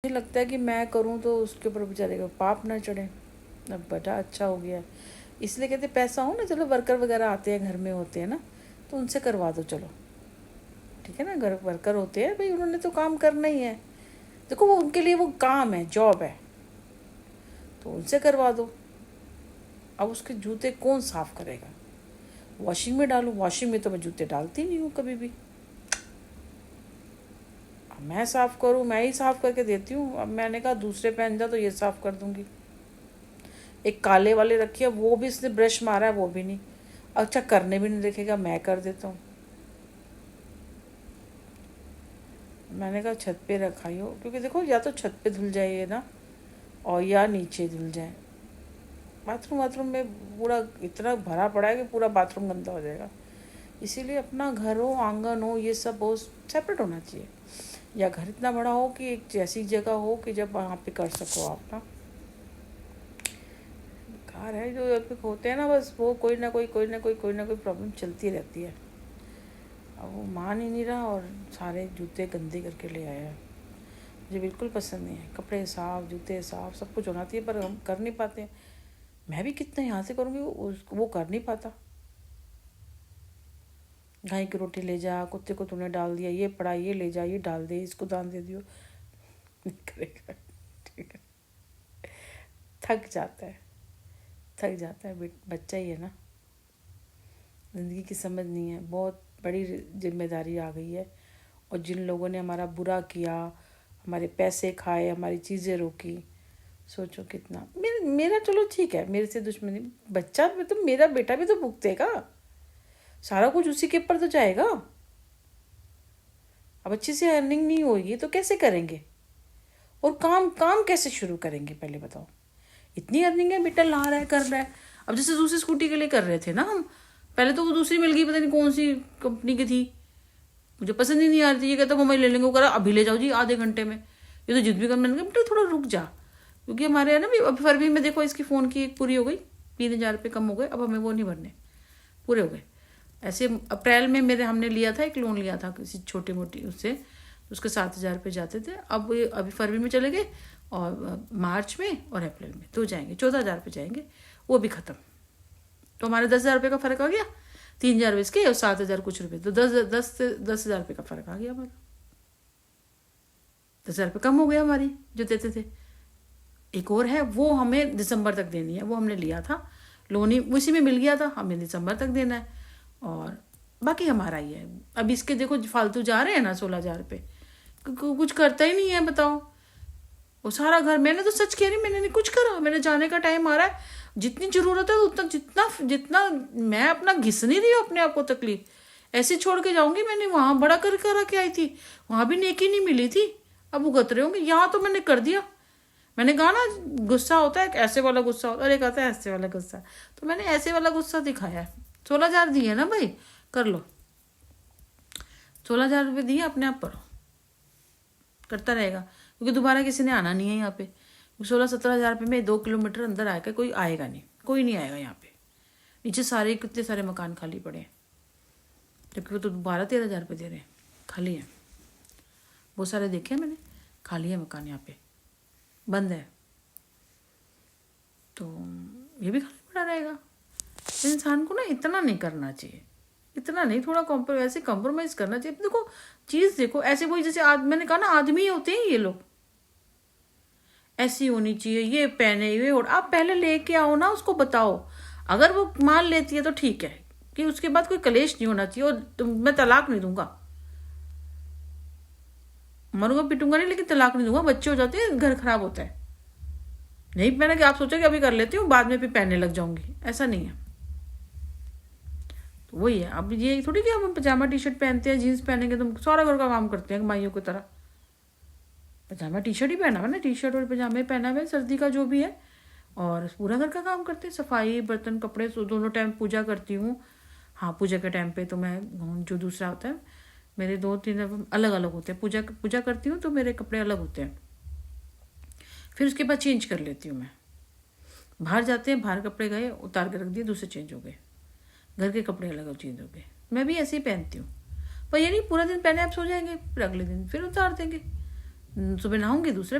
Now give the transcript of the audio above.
मुझे लगता है कि मैं करूँ तो उसके ऊपर बेचारे का पाप ना चढ़े। अब बड़ा अच्छा हो गया है, इसलिए कहते पैसा हो ना, चलो वर्कर वगैरह आते हैं घर में होते हैं ना, तो उनसे करवा दो चलो, ठीक है ना। घर वर्कर होते हैं भाई, उन्होंने तो काम करना ही है, देखो वो उनके लिए वो काम है, जॉब है, तो उनसे करवा दो। अब उसके जूते कौन साफ़ करेगा? वॉशिंग में डालूँ? वॉशिंग में तो मैं जूते डालती नहीं हूँ कभी भी। अब मैं साफ़ करूँ, मैं ही साफ़ करके देती हूँ। अब मैंने कहा दूसरे पहन जा तो ये साफ़ कर दूँगी। एक काले वाले रखी है, वो भी इसने ब्रश मारा है, वो भी नहीं। अच्छा करने भी नहीं देखेगा, मैं कर देता हूँ। मैंने कहा छत पे रखाई हो, क्योंकि देखो या तो छत पे धुल जाए ये ना, और या नीचे धुल जाए। बाथरूम में पूरा इतना भरा पड़ा है कि पूरा बाथरूम गंदा हो जाएगा। इसीलिए अपना घर हो, आंगन हो, ये सब बहुत सेपरेट होना चाहिए। या घर इतना बड़ा हो कि एक ऐसी जगह हो कि जब वहाँ पे कर सको आप ना। घर है जो होते हैं ना, बस वो कोई ना कोई प्रॉब्लम चलती रहती है। अब वो मान ही नहीं रहा और सारे जूते गंदे करके ले आया है। मुझे बिल्कुल पसंद नहीं है। कपड़े साफ़, जूते साफ़, सब कुछ होना चाहिए, पर हम कर नहीं पाते हैं। मैं भी कितना यहाँ से करूँगी, वो कर नहीं पाता। गाय की रोटी ले जा, कुत्ते को तूने डाल दिया, ये पड़ा, ये ले जा, ये डाल दे, इसको दान दे दियो। नहीं करेगा, ठीक है। थक जाता है, बच्चा ही है ना। ज़िंदगी की समझ नहीं है, बहुत बड़ी जिम्मेदारी आ गई है। और जिन लोगों ने हमारा बुरा किया, हमारे पैसे खाए, हमारी चीज़ें रोकी, सोचो कितना। मेरा चलो ठीक है, मेरे से दुश्मनी, बच्चा भी तो, मेरा बेटा भी तो भुगतेगा, सारा कुछ उसी के ऊपर तो जाएगा। अब अच्छी से अर्निंग नहीं होगी तो कैसे करेंगे? और काम काम कैसे शुरू करेंगे पहले बताओ। इतनी अर्निंग है, बेटा ला रहा है, कर रहा है। अब जैसे दूसरी स्कूटी के लिए कर रहे थे ना हम, पहले तो वो दूसरी मिल गई, पता नहीं कौन सी कंपनी की थी, मुझे पसंद ही नहीं आ रही थी। ये कहता मम्मा ले लेंगे, वो करा अभी ले जाओ जी आधे घंटे में। ये तो जिद भी कर, मैंने कहा बेटा थोड़ा रुक जा, क्योंकि हमारे यहाँ ना भी अब फरवरी में देखो इसकी फ़ोन की एक पूरी हो गई, 3,000 रुपये कम हो गए, अब हमें वो नहीं भरने, पूरे हो गए। ऐसे अप्रैल में मेरे हमने लिया था, एक लोन लिया था किसी छोटी मोटी उससे, उसके 7,000 रुपये जाते थे। अब अभी फरवरी में चले गए, और मार्च में और अप्रैल में तो जाएंगे, 14,000 रुपये जाएंगे, वो भी ख़त्म। तो हमारे 10,000 रुपये का फ़र्क आ गया, 3,000 इसके और 7,000 कुछ रुपये, तो 10,000 रुपये का फ़र्क आ गया हमारा। 10,000 रुपये कम हो गया हमारी जो देते थे। एक और है, वो हमें दिसंबर तक देनी है, वो हमने लिया था लोन ही, उसी में मिल गया था, हमें दिसंबर तक देना है, और बाकी हमारा ही है। अब इसके देखो फालतू जा रहे हैं ना 16,000 रुपये, कुछ करता ही नहीं है बताओ। वो सारा घर, मैंने तो सच कह रही, मैंने नहीं कुछ करा, मेरे जाने का टाइम आ रहा है, जितनी ज़रूरत है उतना, जितना जितना मैं अपना घिस नहीं रही हूँ अपने आप को तकलीफ, ऐसे छोड़ के जाऊंगी। मैंने वहाँ बड़ा कर के आई थी, वहाँ भी नेकी नहीं मिली थी, अब भुगत रहे होंगे। यहाँ तो मैंने कर दिया, मैंने कहा ना गुस्सा होता है, एक ऐसे वाला गुस्सा होता है और एक आता है ऐसे वाला गुस्सा, तो मैंने ऐसे वाला गुस्सा दिखाया है। 16,000 दिए ना भाई, कर लो, 16,000 रुपये दिए, अपने आप पढ़ो, करता रहेगा, क्योंकि दोबारा किसी ने आना नहीं है यहाँ पे। 16-17,000 रुपये में 2 किलोमीटर अंदर आकर कोई आएगा नहीं, कोई नहीं आएगा यहाँ पे। नीचे सारे कितने सारे मकान खाली पड़े हैं, जबकि वो तो 12-13,000 रुपये दे रहे हैं, खाली है। बहुत सारे देखे हैं मैंने, खाली है मकान यहाँ पे, बंद है, तो ये भी खाली पड़ा रहेगा। तो इंसान को ना इतना नहीं करना चाहिए, इतना नहीं, थोड़ा ऐसे कॉम्प्रोमाइज़ करना चाहिए। देखो चीज़ देखो ऐसे, वही जैसे मैंने कहा ना आदमी होते हैं ये लोग, ऐसी होनी चाहिए, ये पहने हुए, और आप पहले लेके आओ ना, उसको बताओ। अगर वो मान लेती है तो ठीक है, कि उसके बाद कोई कलेश नहीं होना चाहिए। और मैं तलाक नहीं दूंगा, मरूंगा पिटूंगा नहीं, लेकिन तलाक नहीं दूंगा। बच्चे हो जाते हैं, घर खराब होता है। नहीं पहना कि आप सोचो कि अभी कर लेती हूँ, बाद में फिर पहनने लग जाऊंगी, ऐसा नहीं है। तो वही है, अब ये थोड़ी कि हम पजामा टी शर्ट पहनते हैं, जीन्स पहनेंगे तो सारा घर का काम करते हैं माइयों की तरह। पजामा टी शर्ट ही पहना हुआ ना, टी शर्ट और पजामे पहना हुआ है, सर्दी का जो भी है, और पूरा घर का काम करते हैं, सफाई, बर्तन, कपड़े, दोनों टाइम पूजा करती हूँ। हाँ पूजा के टाइम पे तो मैं जो दूसरा होता है, मेरे 2-3 अलग अलग होते हैं। पूजा करती हूँ तो मेरे कपड़े अलग होते हैं, फिर उसके बाद चेंज कर लेती हूँ मैं। बाहर जाते हैं, बाहर कपड़े गए, उतार के रख दिए, दूसरे चेंज हो गए, घर के कपड़े अलग चेंज हो गए। मैं भी ऐसे ही पहनती हूँ, पर ये नहीं पूरा दिन पहने आप सो जाएंगे, फिर अगले दिन फिर उतार देंगे। सुबह नहाऊंगी, दूसरे